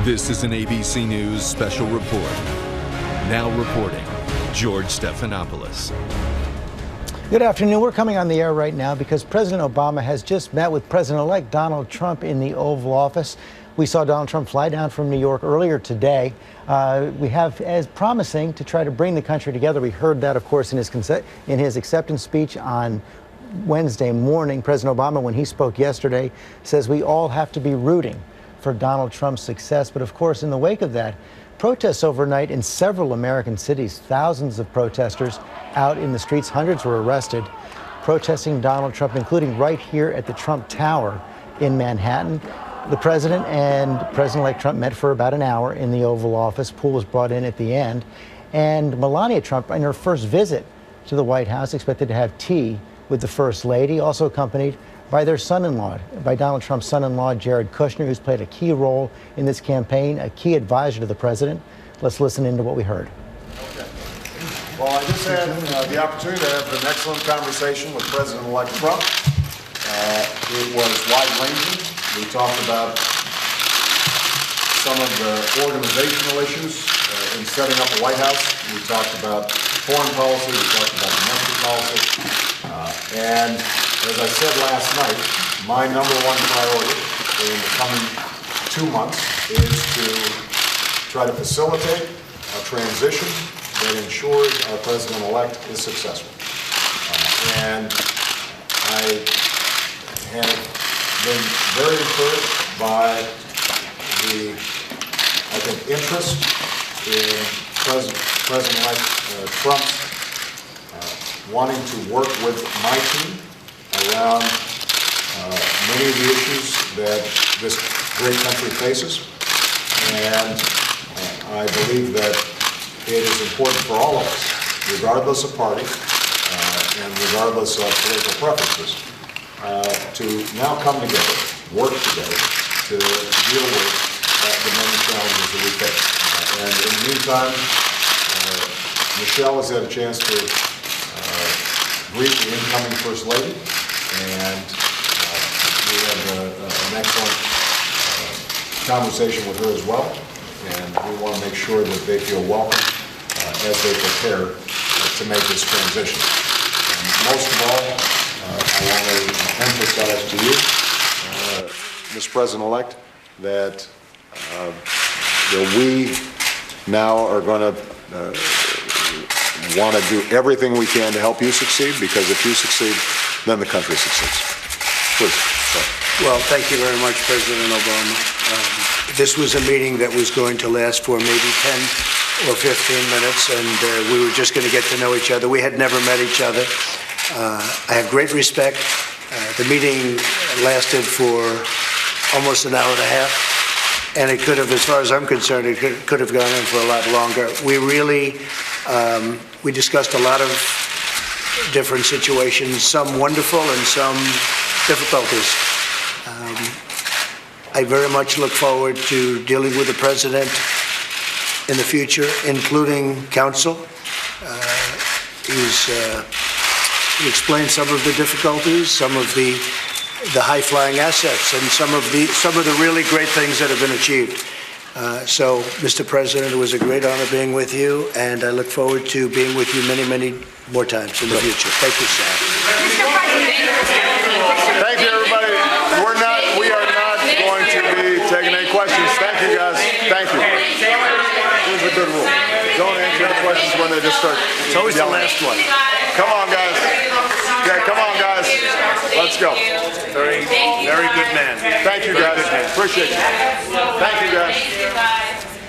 This is an ABC News special report. Now reporting, George Stephanopoulos. Good afternoon. We're coming on the air right now because President Obama has just met with President-elect Donald Trump in the Oval Office. We saw Donald Trump fly down from New York earlier today. We have as promising to try to bring the country together. We heard that, of course, in his acceptance speech on Wednesday morning. President Obama, when he spoke yesterday, says we all have to be rooting for Donald Trump's success. But of course, in the wake of that, protests overnight in several American cities, thousands of protesters out in the streets, hundreds were arrested, protesting Donald Trump, including right here at the Trump Tower in Manhattan. The president and President-elect Trump met for about an hour in the Oval Office. Pool was brought in at the end. And Melania Trump, in her first visit to the White House, expected to have tea with the First Lady, also accompanied by their son-in-law, by Donald Trump's son-in-law, Jared Kushner, who's played a key role in this campaign, a key advisor to the president. Let's listen into what we heard. Okay. Well, I just had the opportunity to have an excellent conversation with President-elect Trump. It was wide-ranging. We talked about some of the organizational issues in setting up the White House. We talked about foreign policy. We talked about domestic policy. And as I said last night, my number one priority in the coming 2 months is to try to facilitate a transition that ensures our president-elect is successful. And I have been very encouraged by the, I think, interest in President-elect Trump's wanting to work with my team around many of the issues that this great country faces. And I believe that it is important for all of us, regardless of party and regardless of political preferences, to now come together, work together to deal with the many challenges that we face. And in the meantime, Michelle has had a chance to greet the incoming First Lady, and we had an excellent conversation with her as well, and we want to make sure that they feel welcome as they prepare to make this transition. And most of all, I want to emphasize to you, Ms. President-elect, that we now are going to want to do everything we can to help you succeed, because if you succeed, then the country succeeds. Please. Well, thank you very much, President Obama. This was a meeting that was going to last for maybe 10 or 15 minutes, and we were just going to get to know each other. We had never met each other. I have great respect. The meeting lasted for almost an hour and a half, and it could have, as far as I'm concerned, it could have gone in for a lot longer. We really we discussed a lot of different situations, some wonderful and some difficulties. I very much look forward to dealing with the president in the future, including counsel. He explained some of the difficulties, some of the high-flying assets, and some of the really great things that have been achieved. So, Mr. President, it was a great honor being with you, and I look forward to being with you many, many more times in the future. Thank you, sir. Thank you, everybody. We are not going to be taking any questions. Thank you, guys. Thank you. Here's a good rule. Don't answer the questions when they just start. It's always the last one. Come on, guys. Yeah, come on, guys. Let's go. Very good man. Thank you, guys. Appreciate you. Thank you, guys.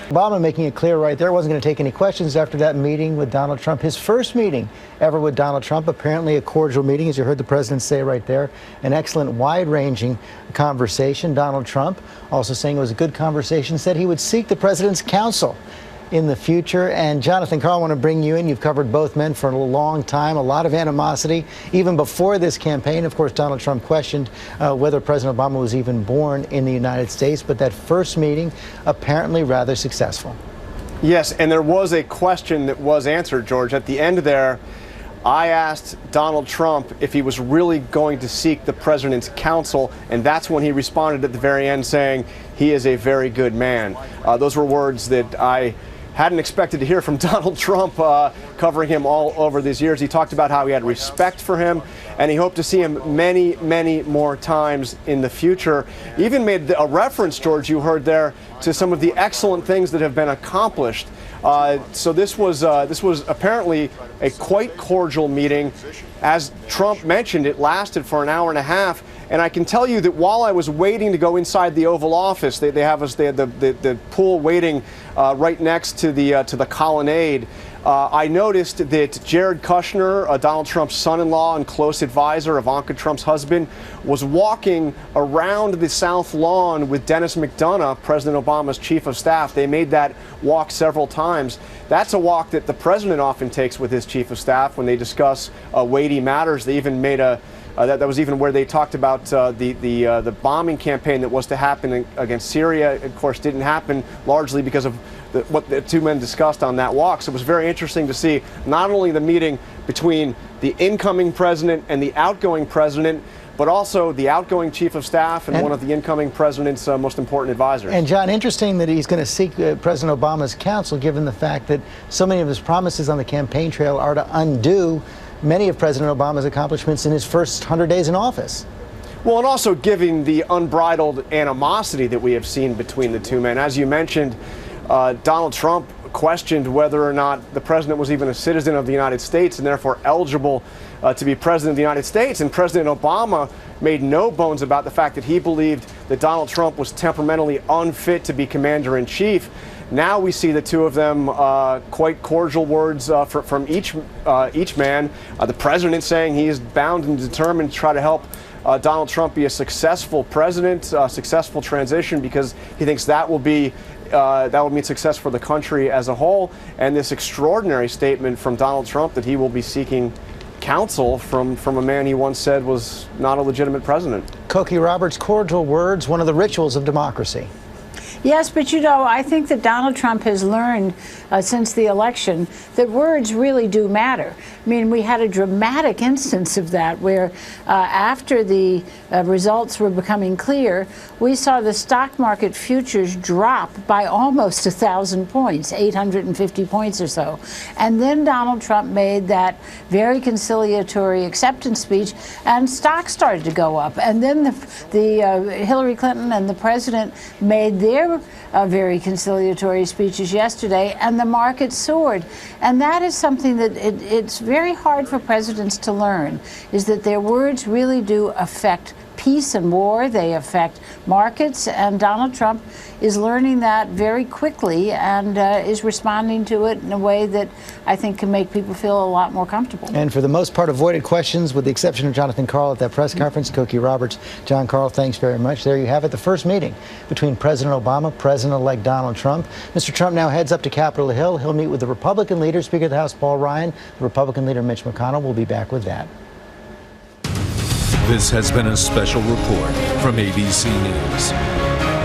Obama making it clear right there wasn't going to take any questions after that meeting with Donald Trump. His first meeting ever with Donald Trump, apparently a cordial meeting, as you heard the president say right there. An excellent, wide-ranging conversation. Donald Trump also saying it was a good conversation, said he would seek the president's counsel in the future. And Jonathan Karl, I want to bring you in. You've covered both men for a long time, a lot of animosity. Even before this campaign, of course, Donald Trump questioned whether President Obama was even born in the United States. But that first meeting, apparently rather successful. Yes, and there was a question that was answered, George. At the end there, I asked Donald Trump if he was really going to seek the president's counsel, and that's when he responded at the very end saying he is a very good man. Those were words that I hadn't expected to hear from Donald Trump, covering him all over these years. He talked about how he had respect for him, and he hoped to see him many, many more times in the future. He even made a reference, George, you heard there, to some of the excellent things that have been accomplished. So this was apparently a quite cordial meeting. As Trump mentioned, it lasted for an hour and a half. And I can tell you that while I was waiting to go inside the Oval Office, they had the pool waiting right next to the colonnade. I noticed that Jared Kushner, Donald Trump's son-in-law and close advisor, Ivanka Trump's husband, was walking around the South Lawn with Dennis McDonough, President Obama's chief of staff. They made that walk several times. That's a walk that the president often takes with his chief of staff when they discuss weighty matters. They even made that was even where they talked about the bombing campaign that was to happen against Syria. Of course, didn't happen largely because of what the two men discussed on that walk. So it was very interesting to see not only the meeting between the incoming president and the outgoing president, but also the outgoing chief of staff and one of the incoming president's most important advisors. And John, interesting that he's going to seek President Obama's counsel, given the fact that so many of his promises on the campaign trail are to undo many of President Obama's accomplishments in his first 100 days in office. Well, and also giving the unbridled animosity that we have seen between the two men. As you mentioned, Donald Trump questioned whether or not the president was even a citizen of the United States and therefore eligible to be president of the United States. And President Obama made no bones about the fact that he believed that Donald Trump was temperamentally unfit to be commander-in-chief. Now we see the two of them, quite cordial words from each man. The president saying he is bound and determined to try to help Donald Trump be a successful president, a successful transition, because he thinks that will mean success for the country as a whole. And this extraordinary statement from Donald Trump that he will be seeking counsel from a man he once said was not a legitimate president. Cokie Roberts, cordial words, one of the rituals of democracy. Yes, but you know, I think that Donald Trump has learned since the election that words really do matter. I mean, we had a dramatic instance of that where after the results were becoming clear, we saw the stock market futures drop by almost 1,000 points, 850 points or so. And then Donald Trump made that very conciliatory acceptance speech and stocks started to go up. And then the Hillary Clinton and the president made their very conciliatory speeches yesterday, and the market soared. And that is something that it's very hard for presidents to learn, is that their words really do affect peace and war. They affect markets, and Donald Trump is learning that very quickly and is responding to it in a way that I think can make people feel a lot more comfortable. And for the most part, avoided questions, with the exception of Jonathan Karl at that press conference. Cokie Roberts, John Karl, thanks very much. There you have it, the first meeting between President Obama, President-elect Donald Trump. Mr. Trump now heads up to Capitol Hill. He'll meet with the Republican leader, Speaker of the House Paul Ryan. The Republican leader Mitch McConnell will be back with that. This has been a special report from ABC News.